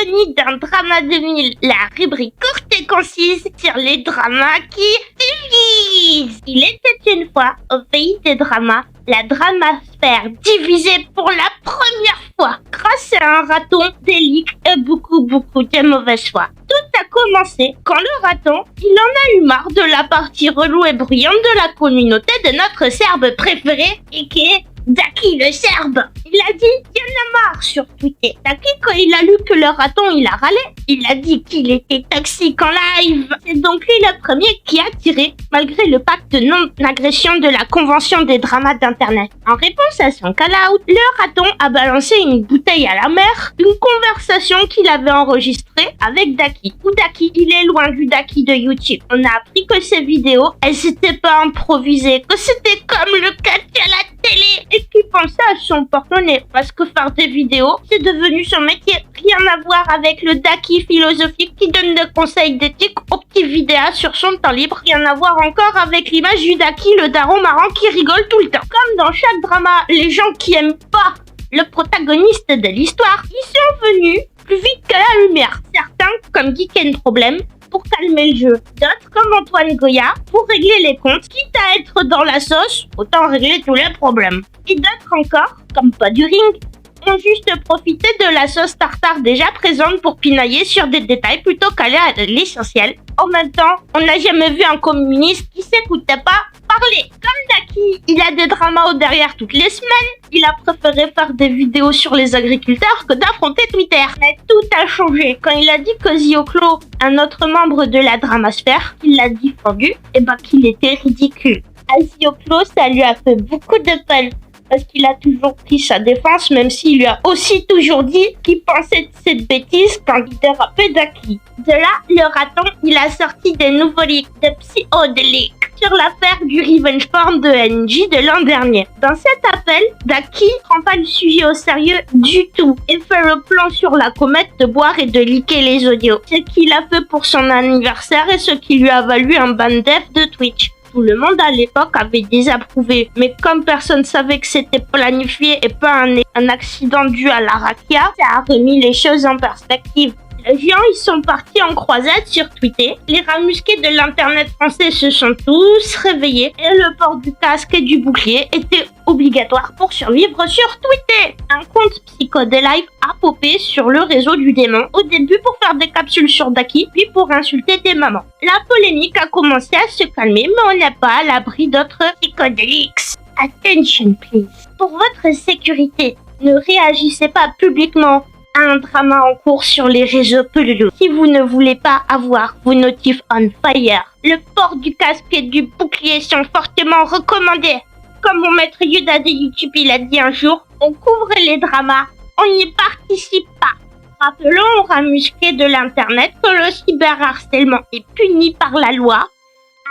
chronique d'un drama 2000, la rubrique courte et concise sur les dramas qui divisent. Il était une fois, au pays des dramas, la dramasphère divisée pour la première fois grâce à un raton, des leaks et beaucoup de mauvaise foi. Tout a commencé quand le raton, il en a eu marre de la partie relou et bruyante de la communauté de notre serbe préféré et qui est Daki le serbe. Il a dit il y en a marre sur Twitter. Daki, quand il a lu que le raton il a râlé, il a dit qu'il était toxique en live. C'est donc lui le premier qui a tiré, malgré le pacte de non-agression de la convention des dramas d'internet. En réponse à son call-out, le raton a balancé une bouteille à la mer, une conversation qu'il avait enregistrée avec Daki. Ou Daki, il est loin du Daki de YouTube. On a appris que ces vidéos, elles n'étaient pas improvisées, que c'était comme le catch à la télé et qu'il pensait à son porte-monnaie parce que faire des vidéos, c'est devenu son métier. Rien à voir avec le Daki philosophique qui donne des conseils d'éthique aux petits vidéastes sur son temps libre. Rien à voir encore avec l'image du Daki, le daron marrant qui rigole tout le temps. Comme dans chaque drama, les gens qui aiment pas le protagoniste de l'histoire, ils sont venus plus vite que la lumière. Certains, comme Geek and Problem, pour calmer le jeu. D'autres, comme Antoine Goya, pour régler les comptes. Quitte à être dans la sauce, autant régler tous les problèmes. Et d'autres encore, comme Pas du Ring, ont juste profité de la sauce tartare déjà présente pour pinailler sur des détails plutôt qu'aller à l'essentiel. En même temps, on n'a jamais vu un communiste qui s'écoutait pas parler. Comme Daki, il a des dramas au derrière toutes les semaines. Il a préféré faire des vidéos sur les agriculteurs que d'affronter Twitter. Mais tout a changé. Quand il a dit que Zioclo, un autre membre de la dramasphère, il l'a défendu, et qu'il était ridicule. À Zioclo, ça lui a fait beaucoup de peine. Parce qu'il a toujours pris sa défense, même s'il lui a aussi toujours dit qu'il pensait de cette bêtise quand il dérapait Daki. De là, le raton, il a sorti des nouveaux leaks, de psy-leaks, sur l'affaire du revenge porn de NJ de l'an dernier. Dans cet appel, Daki prend pas le sujet au sérieux du tout et fait le plan sur la comète de boire et de leaker les audios. Ce qu'il a fait pour son anniversaire et ce qui lui a valu un ban def de Twitch. Tout le monde à l'époque avait désapprouvé, mais comme personne savait que c'était planifié et pas un accident dû à la rakia, ça a remis les choses en perspective. Les gens, ils sont partis en croisade sur Twitter. Les rats musqués de l'internet français se sont tous réveillés et le port du casque et du bouclier était obligatoire pour survivre sur Twitter. Un compte Psycho de Live a popé sur le réseau du démon, au début pour faire des capsules sur Daki, puis pour insulter des mamans. La polémique a commencé à se calmer, mais on n'est pas à l'abri d'autres psychodéliques. Attention please. Pour votre sécurité, ne réagissez pas publiquement à un drama en cours sur les réseaux peluleux. Si vous ne voulez pas avoir vos notifs on fire, le port du casque et du bouclier sont fortement recommandés. Comme mon maître Yoda de YouTube il a dit un jour, on couvre les dramas, on n'y participe pas. Rappelons aux rats musqués de l'internet que le cyberharcèlement est puni par la loi.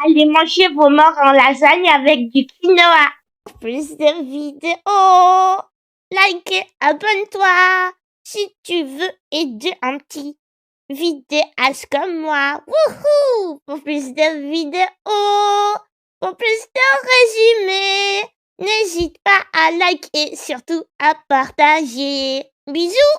Allez manger vos morts en lasagne avec du quinoa. Pour plus de vidéos, like et abonne-toi. Si tu veux aider un petit vidéaste comme moi, wouhou! Pour plus de vidéos, pour plus de résumés, n'hésite pas à liker et surtout à partager. Bisous!